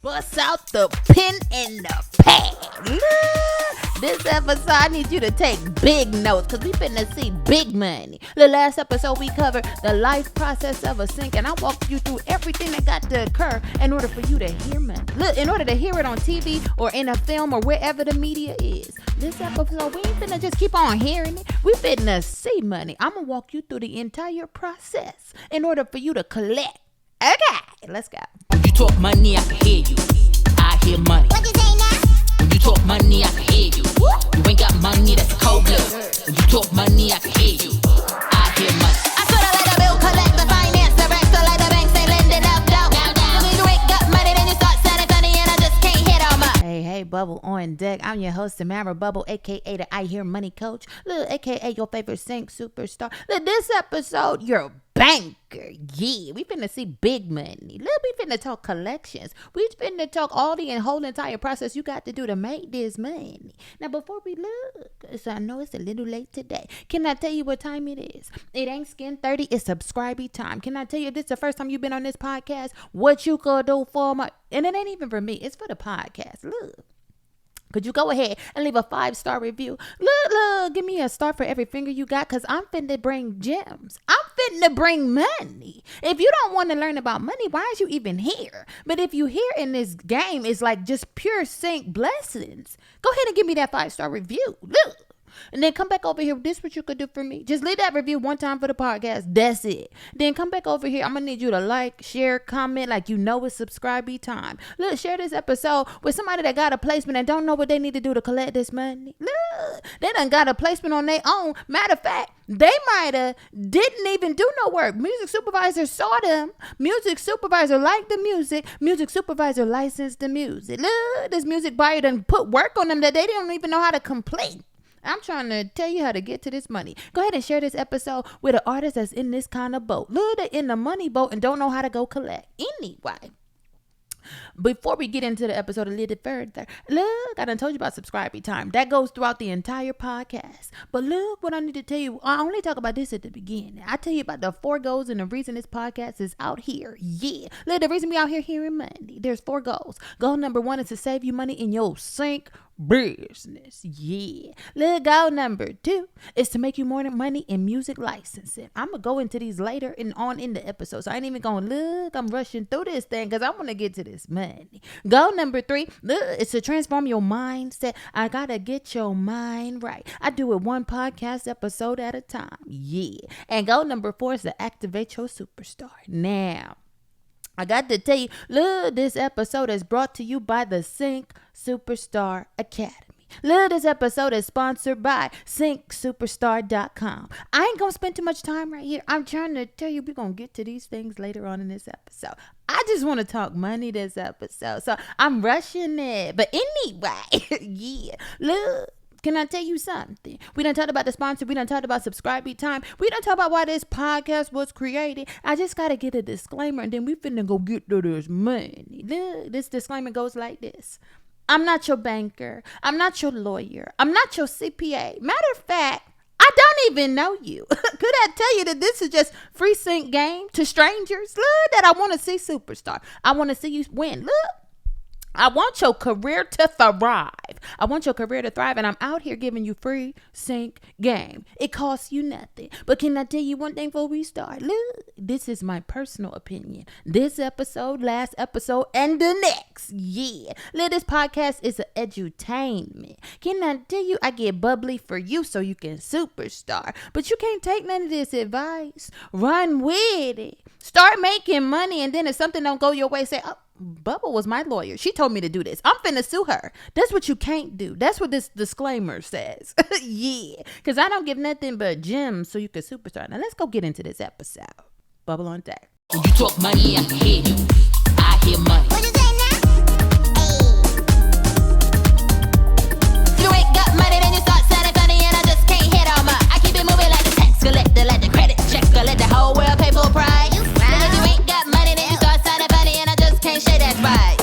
Bust out the pen and the pad. This episode, I need you to take big notes because we finna see big money. The last episode, we covered the life process of a sink, and I walked you through everything that got to occur in order for you to hear money. Look, in order to hear it on TV or in a film or wherever the media is. This episode, we ain't finna just keep on hearing it. We finna see money. I'm gonna walk you through the entire process in order for you to collect. Okay, let's go. When you talk money, I can hear you. I hear money. What you say now? When you talk money, I can hear you. You ain't got money, that's cold blood. When you talk money, I can hear you. I hear money. I sorta like a bill collector, finance director, like the banks ain't lending out dough. When you ain't got money, then you start sounding funny, and I just can't hit on my. Hey, Bubble on deck. I'm your host, Tamara Bubble, aka the I Hear Money Coach, aka your favorite sync superstar. This episode, your banker. Yeah, we finna see big money. We finna talk collections. We finna talk all the whole entire process you got to do to make this money. Now, before we look, so I know it's a little late today. Can I tell you what time it is? It ain't skin 30, it's subscribey time. Can I tell you if this is the first time you've been on this podcast, what you could do for my, and it ain't even for me, it's for the podcast. Look. Could you go ahead and leave a 5-star review? Look, give me a star for every finger you got, because I'm finna bring gems. I'm finna bring money. If you don't want to learn about money, why is you even here? But if you here in this game, it's like just pure sync blessings. Go ahead and give me that 5-star review. Look. And then come back over here. This is what you could do for me. Just leave that review one time for the podcast. That's it. Then come back over here. I'm going to need you to like, share, comment like you know it's subscribey time. Look, share this episode with somebody that got a placement and don't know what they need to do to collect this money. Look, they done got a placement on their own. Matter of fact, they might have didn't even do no work. Music supervisor saw them. Music supervisor liked the music. Music supervisor licensed the music. Look, this music buyer done put work on them that they don't even know how to complete. I'm trying to tell you how to get to this money. Go ahead and share this episode with an artist that's in this kind of boat. Look, they're in the money boat and don't know how to go collect. Anyway, before we get into the episode a little further, look, I done told you about subscribey time. That goes throughout the entire podcast. But look what I need to tell you. I only talk about this at the beginning. I tell you about the 4 goals and the reason this podcast is out here. Yeah. Look, the reason we out here hearing money. There's 4 goals. Goal number 1 is to save you money in your sync business. Yeah. Look, goal number 2 is to make you more money in music licensing. I'm going to go into these later and on in the episode. So I ain't even going to look. I'm rushing through this thing because I want to get to this money. Goal number 3, look, is to transform your mindset. I got to get your mind right. I do it one podcast episode at a time. Yeah. And goal number 4 is to activate your superstar. Now, I got to tell you, look, this episode is brought to you by the Sync Superstar Academy. Look, this episode is sponsored by syncsuperstar.com. I ain't going to spend too much time right here. I'm trying to tell you we're going to get to these things later on in this episode. I just want to talk money this episode, so I'm rushing it. But anyway, yeah, look. Can I tell you something? We done talked about the sponsor. We done talked about subscribey time. We done talked about why this podcast was created. I just got to get a disclaimer, and then we finna go get to this money. Look, this disclaimer goes like this. I'm not your banker. I'm not your lawyer. I'm not your CPA. Matter of fact, I don't even know you. Could I tell you that this is just free sync game to strangers? Look, that I want to see superstar. I want to see you win. Look. I want your career to thrive. I want your career to thrive, and I'm out here giving you free sync game. It costs you nothing. But can I tell you one thing before we start? Look, this is my personal opinion. This episode, last episode, and the next. Yeah. Look, this podcast is an edutainment. Can I tell you, I get bubbly for you so you can superstar. But you can't take none of this advice. Run with it. Start making money, and then if something don't go your way, say, oh, Bubble was my lawyer. She told me to do this. I'm finna sue her. That's what you can't do. That's what this disclaimer says. Yeah. Because I don't give nothing but gems so you can superstar. Now let's go get into this episode. Bubble on deck. When you talk money, I can hear you. I hear money. What you say now? You ain't got money, then you start sounding funny, and I just can't hit on my. I keep it moving like the tax collector, like the credit checker, let the whole world pay full price. And if you ain't got money, then you start sounding funny, and I just can't share that right.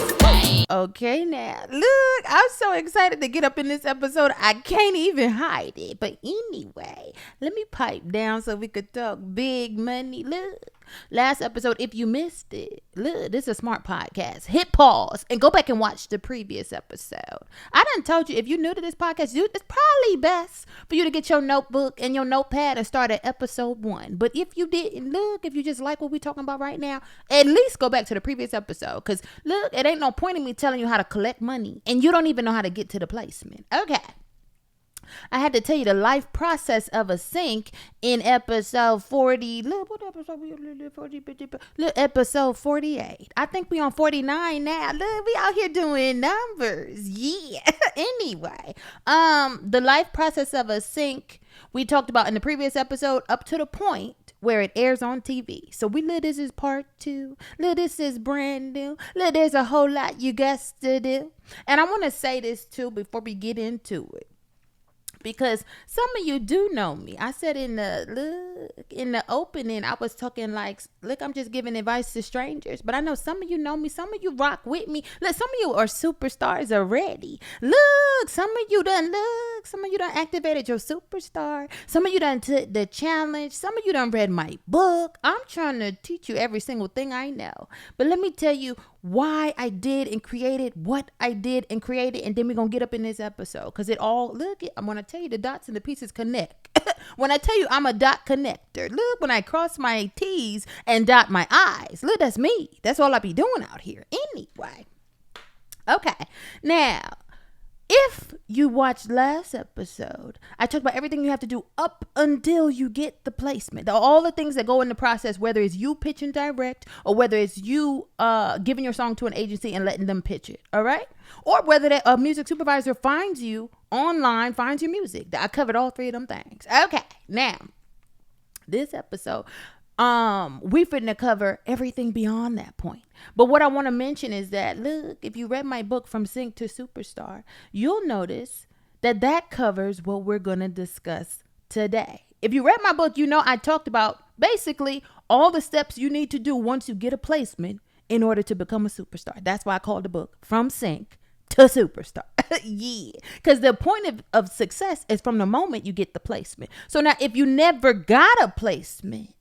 Okay, now, look, I'm so excited to get up in this episode. I can't even hide it. But anyway, let me pipe down so we could talk big money. Look, Last episode, if you missed it, look, this is a smart podcast. Hit pause and go back and watch the previous episode. I done told you, if you're new to this podcast, it's probably best for you to get your notebook and your notepad and start at episode 1. But if you didn't, look, if you just like what we're talking about right now, at least go back to the previous episode. Because, look, it ain't no point in me telling you how to collect money and you don't even know how to get to the placement. Okay. I had to tell you the life process of a sync in episode 40. Look, what episode we on? 40, look, episode 48. I think we on 49 now. Look, we out here doing numbers. Yeah. Anyway, the life process of a sync we talked about in the previous episode up to the point where it airs on TV. So this is part 2. This is brand new. There's a whole lot you guys to do. And I want to say this too before we get into it. Because some of you do know me. I said in the opening, I was talking like, look, I'm just giving advice to strangers. But I know some of you know me. Some of you rock with me. Look, some of you are superstars already. Look, some of you done activated your superstar. Some of you done took the challenge. Some of you done read my book. I'm trying to teach you every single thing I know. But let me tell you why I did and created what I did and created. And then we're going to get up in this episode. Because it all, look, I'm going to tell you the dots and the pieces connect. When I tell you I'm a dot connector, look, when I cross my T's and dot my I's, look, that's me. That's all I be doing out here anyway. Okay. Now, if you watched last episode, I talked about everything you have to do up until you get the placement. All the things that go in the process, whether it's you pitching direct or whether it's you giving your song to an agency and letting them pitch it. All right. Or whether a music supervisor finds you online, finds your music. I covered all 3 of them things. Okay. Now, this episode, we finna cover everything beyond that point. But what I want to mention is that, look, if you read my book From Sync to Superstar, you'll notice that covers what we're going to discuss today. If you read my book, you know I talked about basically all the steps you need to do once you get a placement in order to become a superstar. That's why I called the book From Sync to Superstar. Yeah, because the point of success is from the moment you get the placement. So now if you never got a placement,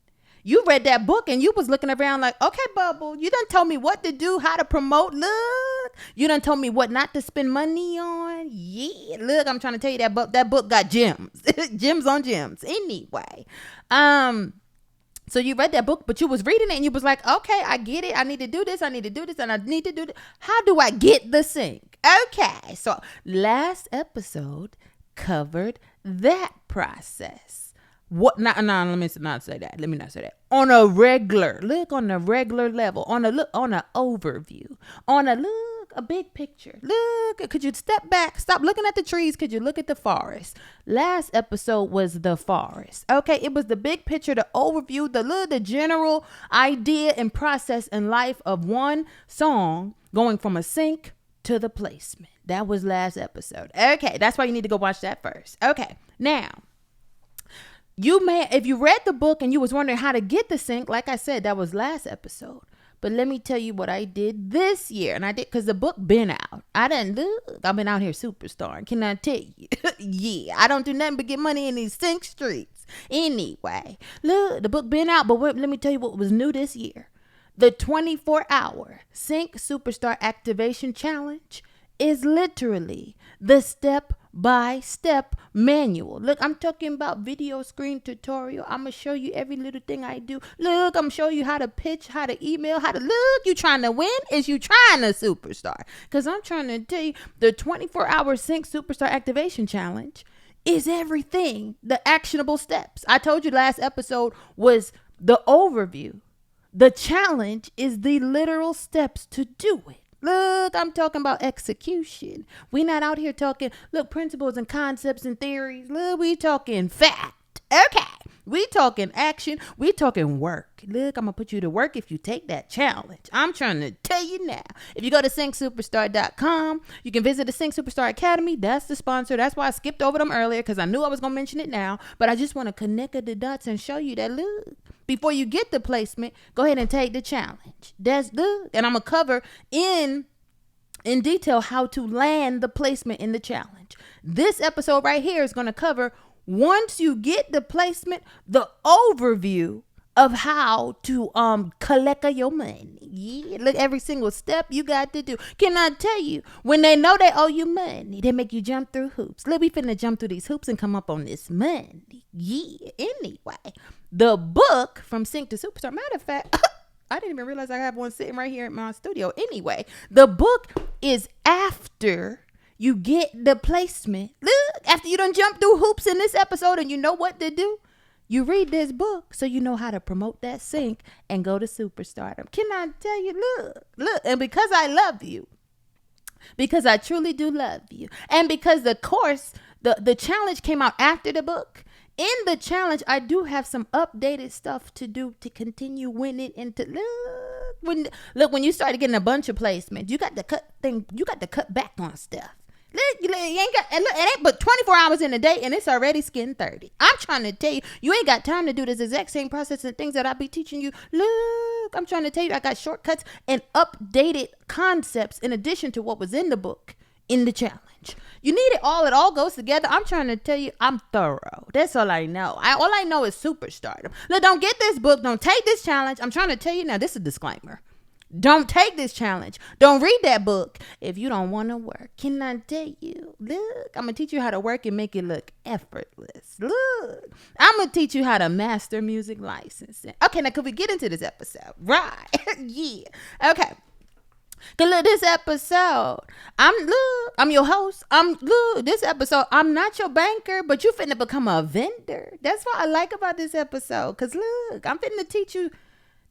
you read that book and you was looking around like, okay, Bubble, you done told me what to do, how to promote. Look, you done told me what not to spend money on. Yeah, look, I'm trying to tell you that book got gems, gems on gems. Anyway, so you read that book, but you was reading it and you was like, okay, I get it. I need to do this. I need to do this. And I need to do this. How do I get the sync? Okay. So last episode covered that process. What? No, let me not say that. Let me not say that. On a regular level, on a overview, on a big picture. Look, could you step back? Stop looking at the trees. Could you look at the forest? Last episode was the forest. Okay, it was the big picture, the overview, the general idea and process in life of one song going from a sync to the placement. That was last episode. Okay, that's why you need to go watch that first. Okay, now. If you read the book and you was wondering how to get the sync, like I said, that was last episode. But let me tell you what I did this year. And I did because the book been out. I've been out here superstar. Can I tell you? Yeah, I don't do nothing but get money in these sync streets. Anyway, look, the book been out. But let me tell you what was new this year. The 24-hour Sync Superstar Activation Challenge is literally the step-by-step manual. Look, I'm talking about video screen tutorial. I'm going to show you every little thing I do. Look, I'm showing you how to pitch, how to email, you trying to win? Is you trying to superstar? Because I'm trying to tell you, the 24-hour Sync Superstar Activation Challenge is everything, the actionable steps. I told you last episode was the overview. The challenge is the literal steps to do it. Look, I'm talking about execution. We not out here talking, look, principles and concepts and theories. Look, we talking fact. Okay. We talking action. We talking work. Look, I'm going to put you to work if you take that challenge. I'm trying to tell you now. If you go to syncsuperstar.com, you can visit the Sync Superstar Academy. That's the sponsor. That's why I skipped over them earlier because I knew I was going to mention it now. But I just want to connect the dots and show you that, look, before you get the placement, go ahead and take the challenge. That's good. And I'm going to cover in detail how to land the placement in the challenge. This episode right here is going to cover, once you get the placement, the overview of how to collect your money. Yeah, look, every single step you got to do. Can I tell you, when they know they owe you money, they make you jump through hoops. Look, we finna jump through these hoops and come up on this money. Yeah, anyway. The book From Sink to Superstar. Matter of fact, I didn't even realize I have one sitting right here in my studio. Anyway, the book is after you get the placement. Look, after you done jump through hoops in this episode and you know what to do, you read this book so you know how to promote that sink and go to superstardom. Can I tell you, look, and because I love you, because I truly do love you, and because the course, the challenge came out after the book, in the challenge, I do have some updated stuff to do to continue winning and to when you started getting a bunch of placements, you got to cut back on stuff. You ain't got, and look, it ain't but 24 hours in a day and it's already skin 30. I'm trying to tell you, you ain't got time to do this exact same process and things that I be teaching you. Look, I'm trying to tell you, I got shortcuts and updated concepts in addition to what was in the book in the challenge. You need it all goes together. I'm trying to tell you, I'm thorough. That's all I know. All I know is superstardom. Look, don't get this book. Don't take this challenge. I'm trying to tell you now, this is a disclaimer. Don't take this challenge. Don't read that book if you don't want to work. Can I tell you? Look, I'm going to teach you how to work and make it look effortless. Look, I'm going to teach you how to master music licensing. Okay, now could we get into this episode? Right. Yeah. Okay. Cause look, this episode, I'm your host. This episode, I'm not your banker, but you finna become a vendor. That's what I like about this episode. Cause look, I'm finna teach you.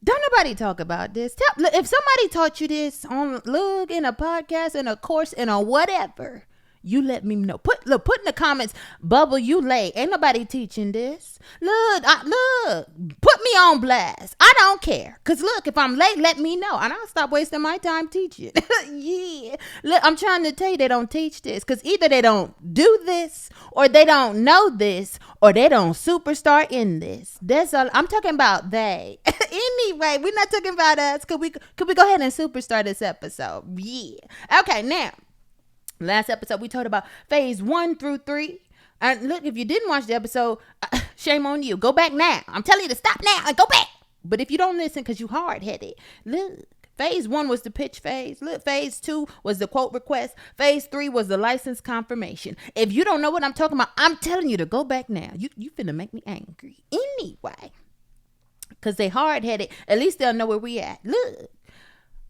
Don't nobody talk about this. Look, if somebody taught you this in a podcast, in a course, in a whatever, you let me know. Put in the comments, Bubble, you late. Ain't nobody teaching this. Look, put me on blast. I don't care. Cause look, if I'm late, let me know, and I'll stop wasting my time teaching. Yeah. Look, I'm trying to tell you, they don't teach this. Cause either they don't do this, or they don't know this, or they don't superstar in this. That's all. I'm talking about they. Anyway, we're not talking about us. Could we go ahead and superstar this episode? Yeah. Okay, now. Last episode, we talked about phase 1 through 3. And look, if you didn't watch the episode, shame on you. Go back now. I'm telling you to stop now and go back. But if you don't listen because you hard-headed, look, phase 1 was the pitch phase. Look, phase 2 was the quote request. Phase 3 was the license confirmation. If you don't know what I'm talking about, I'm telling you to go back now. You finna make me angry. Anyway, because they hard-headed, at least they'll know where we at. Look.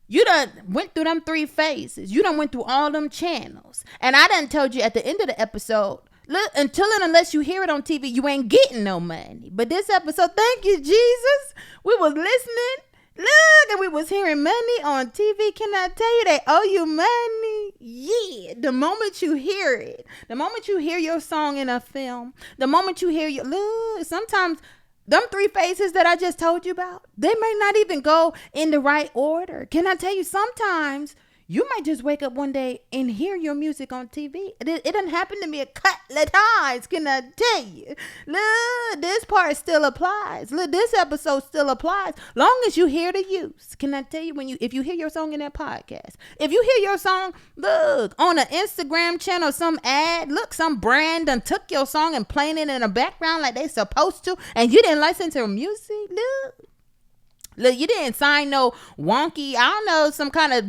You done went through them 3 phases. You done went through all them channels. And I done told you at the end of the episode, look, until and unless you hear it on TV, you ain't getting no money. But this episode, thank you, Jesus. We was listening. Look, and we was hearing money on TV. Can I tell you, they owe you money? Yeah. The moment you hear it, the moment you hear your song in a film, the moment you hear look, sometimes them 3 phases that I just told you about, they may not even go in the right order. Can I tell you, sometimes you might just wake up one day and hear your music on TV. It done happened to me a couple of times. Can I tell you? Look, this part still applies. Look, this episode still applies. Long as you hear the use. Can I tell you, if you hear your song in that podcast, if you hear your song, look, on an Instagram channel, some ad, look, some brand done took your song and playing it in the background like they supposed to, and you didn't license her music, Look, you didn't sign no wonky, I don't know, some kind of,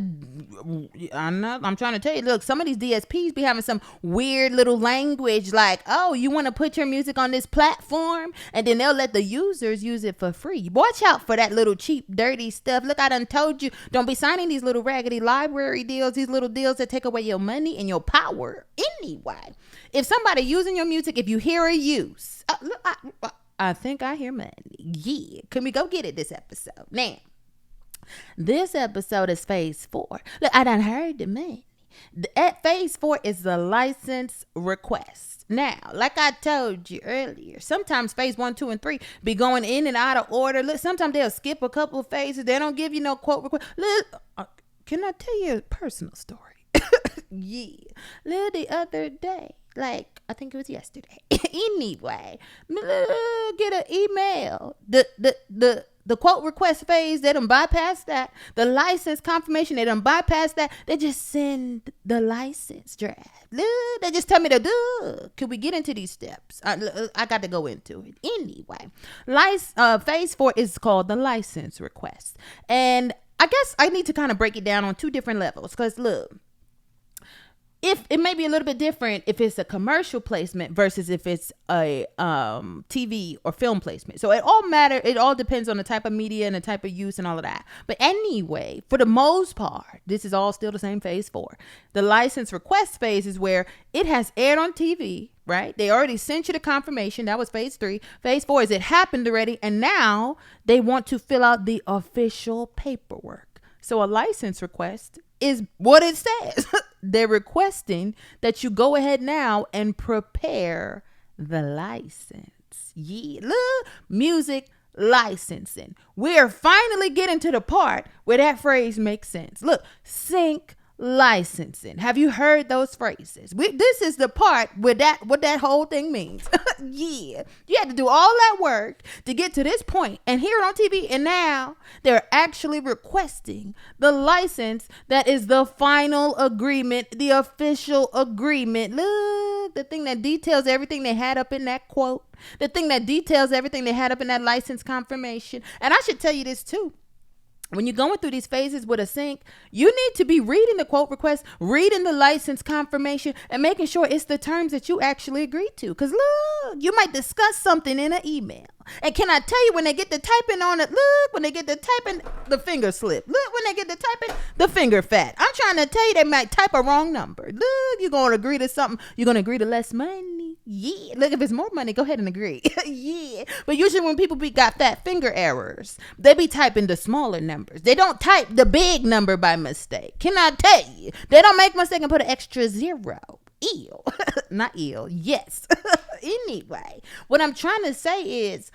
I'm trying to tell you, look, some of these DSPs be having some weird little language like, oh, you want to put your music on this platform? And then they'll let the users use it for free. Watch out for that little cheap, dirty stuff. Look, I done told you, don't be signing these little raggedy library deals, these little deals that take away your money and your power. Anyway, if somebody using your music, if you hear a use, look, I think I hear money. Yeah. Can we go get it this episode? Now, this episode is phase 4. Look, I done heard the money. At phase 4 is the license request. Now, like I told you earlier, sometimes phase 1, 2, and 3 be going in and out of order. Look, sometimes they'll skip a couple of phases. They don't give you no quote request. Look, can I tell you a personal story? Yeah. Look, the other day, like, I think it was yesterday. Anyway, get an email. the quote request phase, they done bypass that. The license confirmation, they done bypass that. They just send the license draft. Look, they just tell me to do. Can we get into these steps? I got to go into it. Anyway, phase 4 is called the license request. And I guess I need to kind of break it down on 2 different levels. Because look, if it may be a little bit different if it's a commercial placement versus if it's a TV or film placement. So it all depends on the type of media and the type of use and all of that. But anyway, for the most part, this is all still the same phase 4. The license request phase is where it has aired on TV, right? They already sent you the confirmation. That was phase 3. Phase 4 is it happened already, and now they want to fill out the official paperwork. So a license request is what it says. They're requesting that you go ahead now and prepare the license. Yeah, look, music licensing. We're finally getting to the part where that phrase makes sense. Look, sync licensing. Have you heard those phrases? This is the part where what that whole thing means. Yeah, you had to do all that work to get to this point and hear it on TV, and now they're actually requesting the license that is the final agreement, the official agreement. Look, the thing that details everything they had up in that quote, the thing that details everything they had up in that license confirmation. And I should tell you this too. When you're going through these phases with a sync, you need to be reading the quote request, reading the license confirmation, and making sure it's the terms that you actually agree to. Because look, you might discuss something in an email. And can I tell you, when they get to typing on it, look, when they get to typing, the finger slip. Look, when they get to typing, the finger fat. I'm trying to tell you, they might type a wrong number. Look, you're going to agree to something. You're going to agree to less money. Yeah. Look, if it's more money, go ahead and agree. Yeah. But usually when people got fat finger errors, they be typing the smaller numbers. They don't type the big number by mistake. Can I tell you? They don't make mistake and put an extra 0. Ew. Not ill. Yes. Anyway, what I'm trying to say is,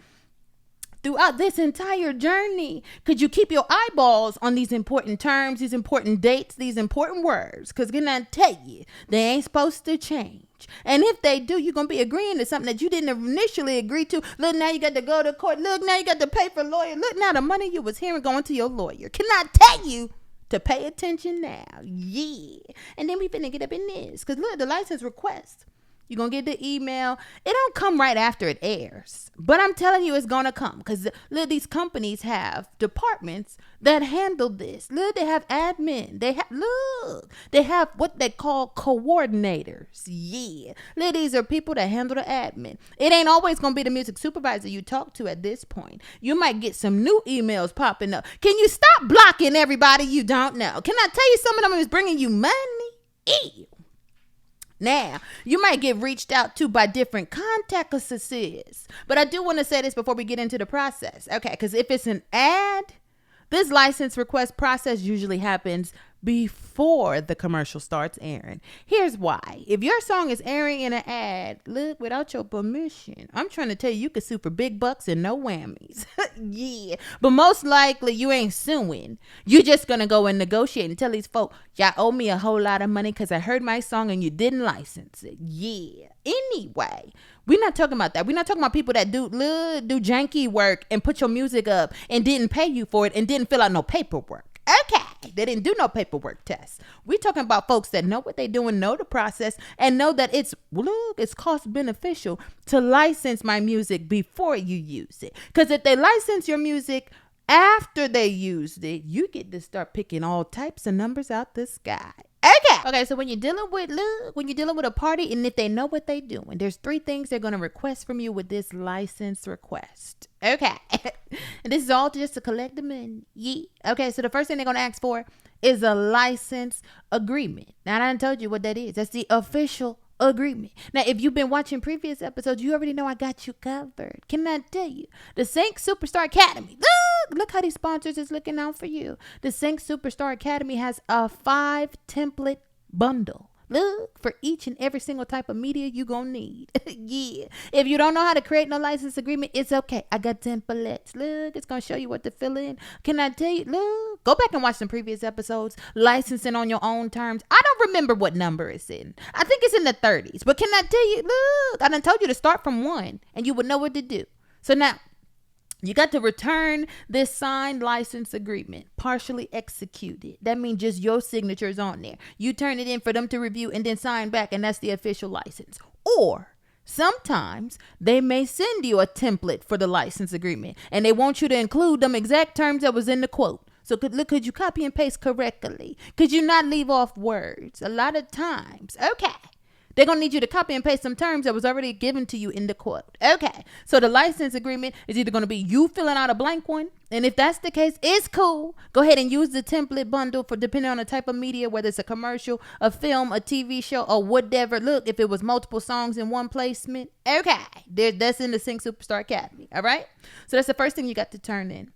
throughout this entire journey, could you keep your eyeballs on these important terms, these important dates, these important words? Because can I tell you, they ain't supposed to change. And if they do, you're going to be agreeing to something that you didn't initially agree to. Look, now you got to go to court. Look, now you got to pay for a lawyer. Look, now the money you was hearing going to your lawyer. Can I tell you to pay attention now? Yeah. And then we finna get up in this. Because look, the license request, you're going to get the email. It don't come right after it airs. But I'm telling you, it's going to come. Because look, these companies have departments that handle this. Look, they have admin. They have what they call coordinators. Yeah. Look, these are people that handle the admin. It ain't always going to be the music supervisor you talk to at this point. You might get some new emails popping up. Can you stop blocking everybody you don't know? Can I tell you, some of them is bringing you money? Ew. Now, you might get reached out to by different contact assistants. But I do want to say this before we get into the process. Okay, because if it's an ad, this license request process usually happens before the commercial starts airing. Here's why. If your song is airing in an ad, look, without your permission, I'm trying to tell you, you could sue for big bucks and no whammies. Yeah. But most likely you ain't suing. You're just going to go and negotiate and tell these folk, y'all owe me a whole lot of money because I heard my song and you didn't license it. Yeah. Anyway, we're not talking about that. We're not talking about people that do janky work and put your music up and didn't pay you for it and didn't fill out no paperwork. Okay, they didn't do no paperwork tests. We're talking about folks that know what they're doing, know the process, and know that it's cost beneficial to license my music before you use it. Because if they license your music after they used it, you get to start picking all types of numbers out the sky. Okay, so when you're dealing with a party, and if they know what they're doing, there's 3 things they're going to request from you with this license request. Okay. And this is all just to collect the money. Yeah. Okay, so the first thing they're going to ask for is a license agreement. Now, I done told you what that is. That's the official agreement. Now, if you've been watching previous episodes, you already know I got you covered. Can I tell you? The Sync Superstar Academy. Look how these sponsors is looking out for you. The Sync Superstar Academy has a 5 template bundle. Look, for each and every single type of media you gonna need. Yeah. If you don't know how to create no license agreement, it's okay. I got templates. Look, it's gonna show you what to fill in. Can I tell you? Look, go back and watch some previous episodes. Licensing on your own terms. I don't remember what number it's in. I think it's in the 30s. But can I tell you? Look, I done told you to start from 1 and you would know what to do. So now, You got to return this signed license agreement, partially executed. That means just your signature is on there. You turn it in for them to review and then sign back, and that's the official license. Or sometimes they may send you a template for the license agreement, and they want you to include them exact terms that was in the quote. So could you copy and paste correctly? Could you not leave off words? A lot of times. Okay. They're going to need you to copy and paste some terms that was already given to you in the quote. Okay. So the license agreement is either going to be you filling out a blank one. And if that's the case, it's cool. Go ahead and use the template bundle for depending on the type of media, whether it's a commercial, a film, a TV show, or whatever. Look, if it was multiple songs in one placement. Okay. That's in the Sync Superstar Academy. All right. So that's the first thing you got to turn in.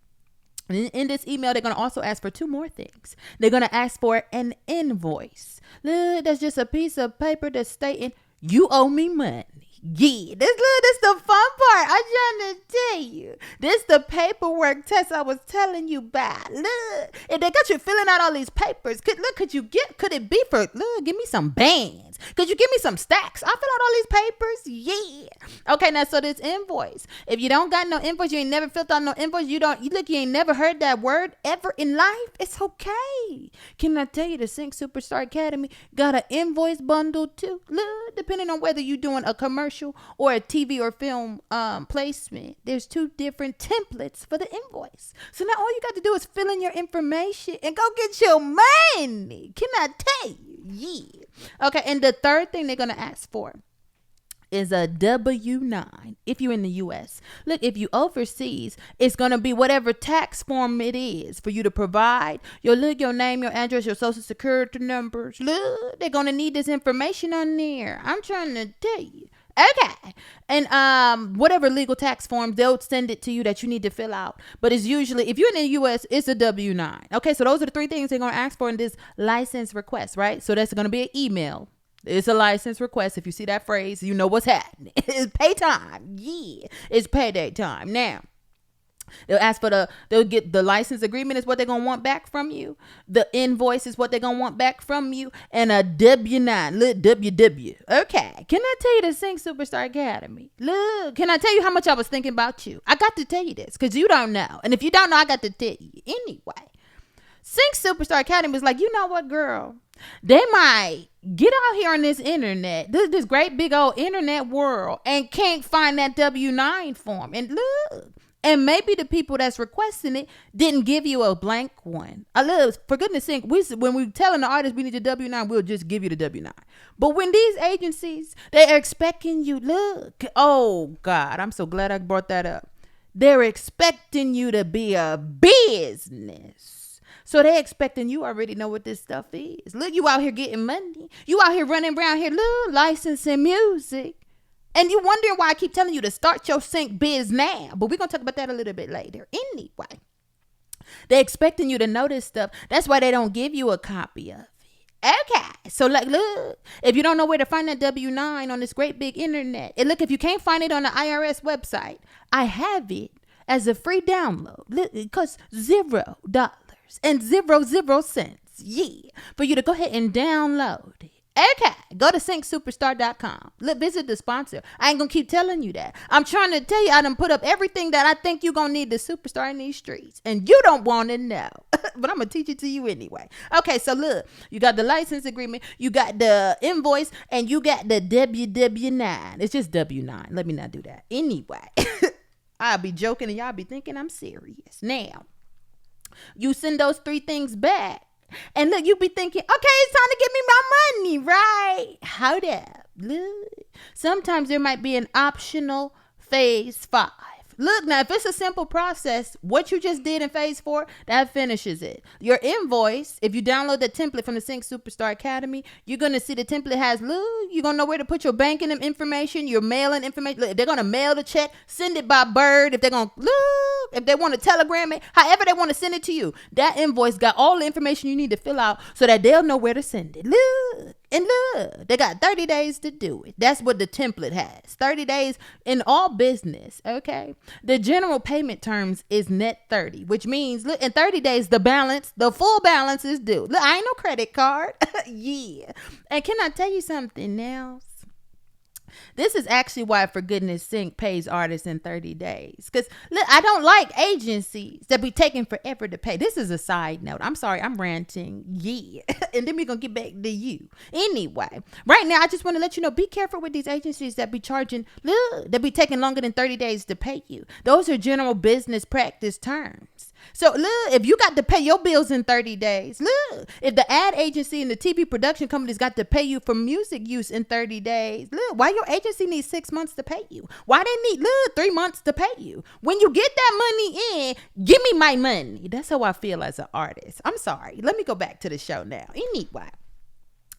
In this email, they're going to also ask for two more things. They're going to ask for an invoice. Look, that's just a piece of paper that's stating you owe me money. Yeah, this the fun part. I'm trying to tell you. This the paperwork test I was telling you about. Look, if they got you filling out all these papers, could it be for, look, give me some bands. Could you give me some stacks? I fill out all these papers. Yeah. Okay, now, so this invoice. If you don't got no invoice, you ain't never filled out no invoice, you ain't never heard that word ever in life, it's okay. Can I tell you the Sync Superstar Academy got an invoice bundle too? Look, depending on whether you're doing a commercial or a TV or film placement, there's two different templates for the invoice. So now all you got to do is fill in your information and go get your money. Can I tell you? Yeah. Okay, and the third thing they're going to ask for is a W-9 if you're in the U.S. Look, if you overseas, it's going to be whatever tax form it is for you to provide. Your name, your address, your social security numbers. Look, they're going to need this information on there. I'm trying to tell you. Okay. And whatever legal tax forms, they'll send it to you that you need to fill out. But it's usually, if you're in the U.S., it's a W-9. Okay, so those are the three things they're going to ask for in this license request, right? So that's going to be an email. It's a license request. If you see that phrase, you know what's happening. It's pay time. Yeah, it's payday time. Now, they'll get the license agreement is what they're going to want back from you. The invoice is what they're going to want back from you. And a W-9, look, WW. Okay. Can I tell you the Sync Superstar Academy? Look, can I tell you how much I was thinking about you? I got to tell you this because you don't know. And if you don't know, I got to tell you. Anyway, Sync Superstar Academy is like, you know what, girl? They might get out here on this internet, this great big old internet world, and can't find that W-9 form. And look. And maybe the people that's requesting it didn't give you a blank one. For goodness sake, when we telling the artist we need your W-9, we'll just give you the W-9. But when these agencies, they're expecting you, look, oh God, I'm so glad I brought that up. They're expecting you to be a business. So they're expecting you already know what this stuff is. Look, you out here getting money. You out here running around here, look, licensing music. And you wondering why I keep telling you to start your sync biz now. But we're going to talk about that a little bit later. Anyway, they're expecting you to know this stuff. That's why they don't give you a copy of it. Okay. So, like, look, if you don't know where to find that W-9 on this great big internet, and look, if you can't find it on the IRS website, I have it as a free download. Look, it costs $0 and 0 cents. Yeah. For you to go ahead and download it. Okay, go to syncsuperstar.com. Look, visit the sponsor. I ain't gonna keep telling you that. I'm trying to tell you, I done put up everything that I think you're gonna need to superstar in these streets. And you don't want to know. But I'm gonna teach it to you anyway. Okay, so look, you got the license agreement, you got the invoice, and you got the W-9. It's just W-9. Let me not do that. Anyway, I'll be joking and y'all be thinking I'm serious. Now, you send those three things back. And look, you be thinking, okay, it's time to give me my money, right? Hold up. Look. Sometimes there might be an optional phase 5. Look, now, if it's a simple process, what you just did in phase 4, that finishes it. Your invoice, if you download the template from the Sync Superstar Academy, you're going to see the template has, look, you're going to know where to put your banking information, your mailing information. Look, if they're going to mail the check, send it by bird. If they're going to, look, if they want to telegram it, however they want to send it to you, that invoice got all the information you need to fill out so that they'll know where to send it. Look. And look, they got 30 days to do it. That's what the template has. 30 days in all business, okay? The general payment terms is net 30, which means, look, in 30 days, the full balance is due. Look, I ain't no credit card. Yeah. And can I tell you something else? This is actually why For Goodness Sake pays artists in 30 days. Because I don't like agencies that be taking forever to pay. This is a side note. I'm sorry, I'm ranting. Yeah. And then we're going to get back to you. Anyway, right now, I just want to let you know, be careful with these agencies that be charging, that be taking longer than 30 days to pay you. Those are general business practice terms. So look, if you got to pay your bills in 30 days, look, if the ad agency and the TV production companies got to pay you for music use in 30 days, look, why your agency needs 6 months to pay you? Why they need, 3 months to pay you? When you get that money in, give me my money. That's how I feel as an artist. I'm sorry. Let me go back to the show now. Anyway.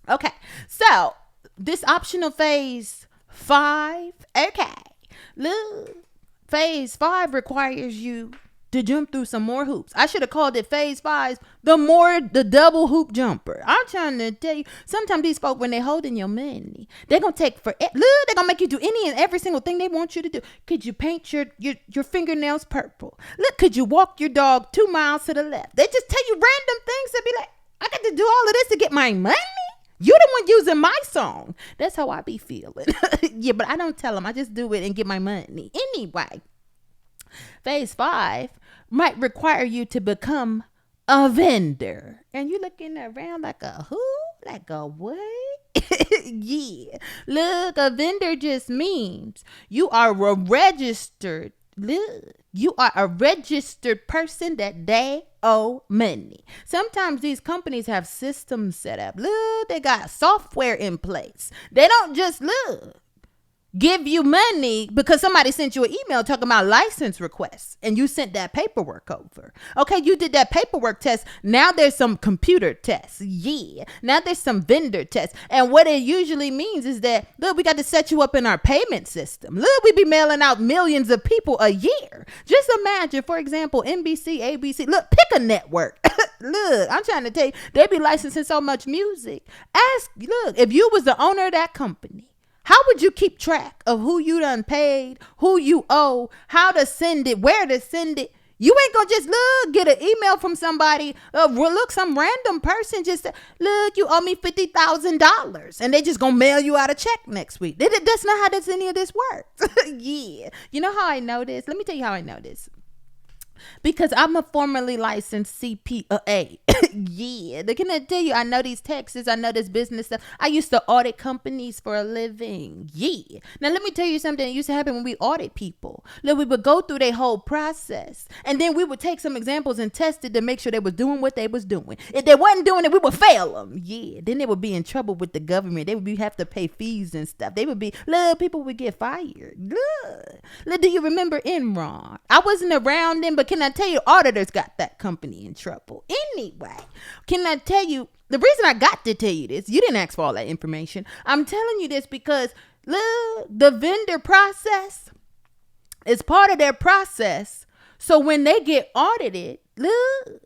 Okay. So this optional phase 5. Okay. Look, phase 5 requires you to jump through some more hoops. I should have called it phase 5, the double hoop jumper. I'm trying to tell you, sometimes these folk, when they holding your money, they're going to take forever. Look, they're going to make you do any and every single thing they want you to do. Could you paint your fingernails purple? Look, could you walk your dog 2 miles to the left? They just tell you random things to be like, I got to do all of this to get my money? You the one using my song. That's how I be feeling. Yeah, but I don't tell them. I just do it and get my money. Anyway. Phase 5 might require you to become a vendor. And you looking around like a who? Like a what? Yeah. Look, a vendor just means you are a registered, person that they owe money. Sometimes these companies have systems set up. Look, they got software in place. They don't just give you money because somebody sent you an email talking about license requests and you sent that paperwork over. Okay, you did that paperwork test. Now there's some computer tests. Yeah. Now there's some vendor tests. And what it usually means is that, look, we got to set you up in our payment system. Look, we be mailing out millions of people a year. Just imagine, for example, NBC, ABC. Look, pick a network. Look, I'm trying to tell you, they be licensing so much music. Look, if you was the owner of that company, how would you keep track of who you done paid, who you owe, how to send it, where to send it? You ain't gonna just get an email from somebody. Some random person just said, look, you owe me $50,000, and they just gonna mail you out a check next week. That's not how any of this works. Yeah, you know how I know this? Let me tell you how I know this. Because I'm a formerly licensed CPA. Yeah. Can I tell you, I know these taxes. I know this business stuff. I used to audit companies for a living. Yeah. Now, let me tell you something that used to happen when we audit people. Look, we would go through their whole process. And then we would take some examples and test it to make sure they were doing what they was doing. If they wasn't doing it, we would fail them. Yeah. Then they would be in trouble with the government. They would have to pay fees and stuff. People would get fired. Look, do you remember Enron? I wasn't around then, but can I tell you, auditors got that company in trouble. Anyway, can I tell you, the reason I got to tell you this, you didn't ask for all that information. I'm telling you this because, look, the vendor process is part of their process. So when they get audited, look,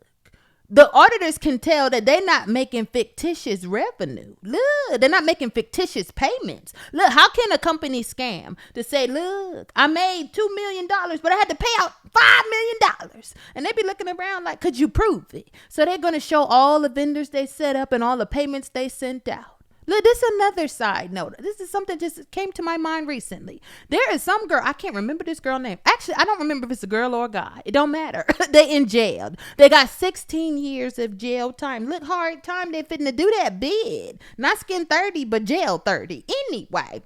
the auditors can tell that they're not making fictitious revenue. Look, they're not making fictitious payments. Look, how can a company scam to say, look, I made $2 million, but I had to pay out $5 million. And they be looking around like, could you prove it? So they're going to show all the vendors they set up and all the payments they sent out. Look, this is another side note. This is something just came to my mind recently. There is some girl, I can't remember this girl name. Actually, I don't remember if it's a girl or a guy. It don't matter. They in jail. They got 16 years of jail time. Look, hard time they fitting to do that bid. Not skin 30, but jail 30. Anyway,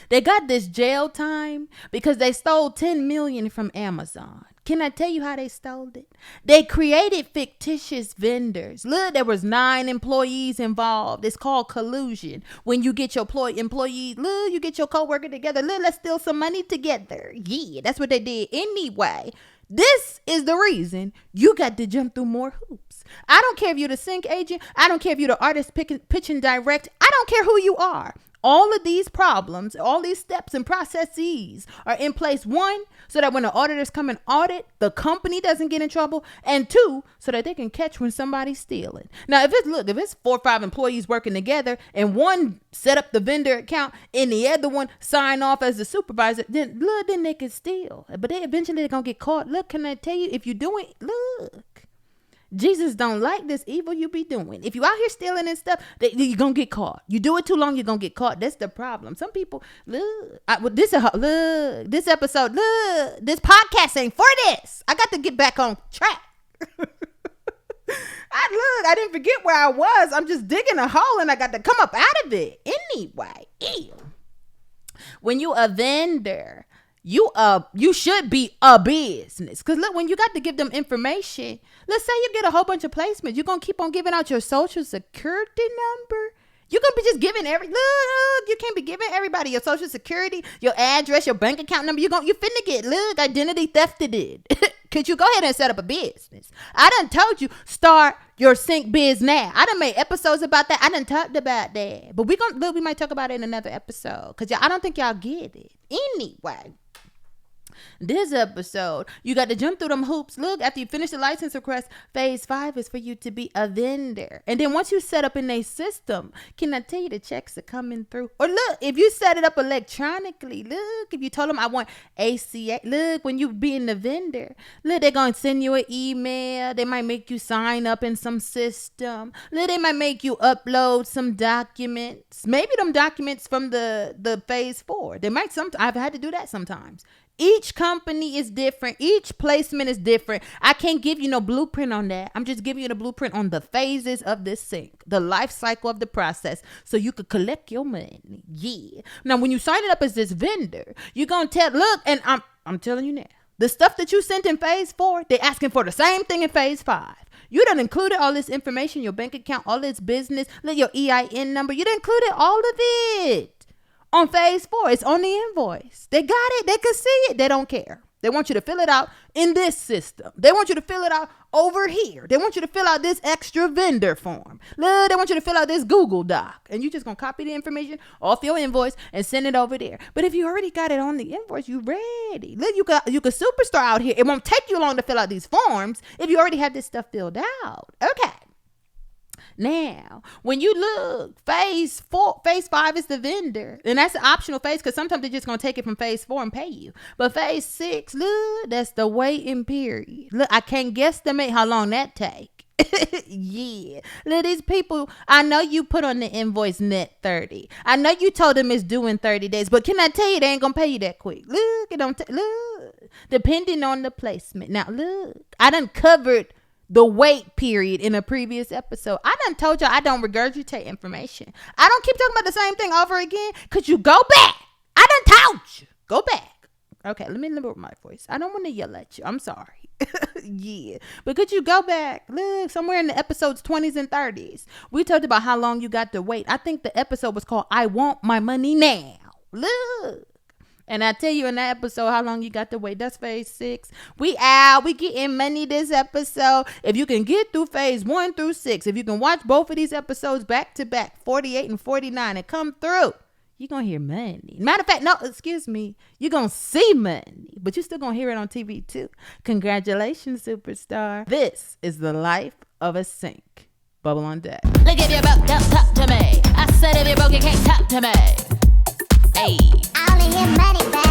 they got this jail time because they stole 10 million from Amazon. Can I tell you how they stole it? They created fictitious vendors. Look, there was 9 employees involved. It's called collusion. When you get your employees, look, you get your coworker together. Look, let's steal some money together. Yeah, that's what they did. Anyway, this is the reason you got to jump through more hoops. I don't care if you're the sync agent. I don't care if you're the artist pitching direct. I don't care who you are. All of these problems, all these steps and processes are in place. 1, so that when the auditors come and audit, the company doesn't get in trouble. And 2, so that they can catch when somebody's stealing. Now, if it's 4 or 5 employees working together and one set up the vendor account and the other one sign off as the supervisor, then they can steal. But eventually they're going to get caught. Look, can I tell you, if you're doing, look. Jesus don't like this evil you be doing. If you out here stealing and stuff, you're going to get caught. You do it too long, you're going to get caught. That's the problem. Some people, this episode, this podcast ain't for this. I got to get back on track. I didn't forget where I was. I'm just digging a hole and I got to come up out of it. Anyway, when you a vendor, you should be a business. Because look, when you got to give them information, let's say you get a whole bunch of placements, you're going to keep on giving out your social security number. You're going to be just giving you can't be giving everybody your social security, your address, your bank account number. You finna get, identity thefted it. Could you go ahead and set up a business? I done told you, start your sync biz now. I done made episodes about that. I done talked about that. But we might talk about it in another episode. Because I don't think y'all get it. Anyway. This episode, you got to jump through them hoops. Look, after you finish the license request, phase 5 is for you to be a vendor. And then once you set up in a system, can I tell you the checks are coming through? Or look, if you set it up electronically, look, if you told them I want ACA, look, when you being the vendor, look, they're going to send you an email. They might make you sign up in some system. Look, they might make you upload some documents. Maybe them documents from the phase 4. I've had to do that sometimes. Each company is different. Each placement is different. I can't give you no blueprint on that. I'm just giving you the blueprint on the phases of this sync, the life cycle of the process, so you could collect your money. Yeah. Now, when you sign it up as this vendor, you're going to look, and I'm telling you now, the stuff that you sent in phase 4, they're asking for the same thing in phase 5. You done included all this information, your bank account, all this business, your EIN number. You done included all of it. On phase 4, it's on the invoice. They got it. They can see it. They don't care. They want you to fill it out in this system. They want you to fill it out over here. They want you to fill out this extra vendor form. Look, they want you to fill out this Google Doc. And you just going to copy the information off your invoice and send it over there. But if you already got it on the invoice, you ready. Look, you could superstar out here. It won't take you long to fill out these forms if you already have this stuff filled out. Okay. Now, when you look, phase 5 is the vendor. And that's the optional phase because sometimes they're just going to take it from phase 4 and pay you. But phase 6, look, that's the waiting period. Look, I can't guesstimate how long that take. Yeah. Look, these people, I know you put on the invoice net 30. I know you told them it's due in 30 days. But can I tell you, they ain't going to pay you that quick. Look, look. Depending on the placement. Now, look, I done covered the wait period in a previous episode. I done told y'all I don't regurgitate information. I don't keep talking about the same thing over again. Could you go back? I done told you. Go back. Okay, let me lower my voice. I don't want to yell at you. I'm sorry. Yeah. But could you go back? Look, somewhere in the episodes 20s and 30s. We talked about how long you got to wait. I think the episode was called I Want My Money Now. Look. And I tell you in that episode how long you got to wait. That's phase 6. We out. We getting money this episode. If you can get through phase 1 through 6, if you can watch both of these episodes back to back, 48 and 49, and come through, you're going to hear money. Matter of fact, no, excuse me. You're going to see money, but you're still going to hear it on TV too. Congratulations, superstar. This is the life of a sync. Bubble on deck. Look, if you're broke, don't talk to me. I said if you're broke, you can't talk to me. Hey. I only hear money, baby.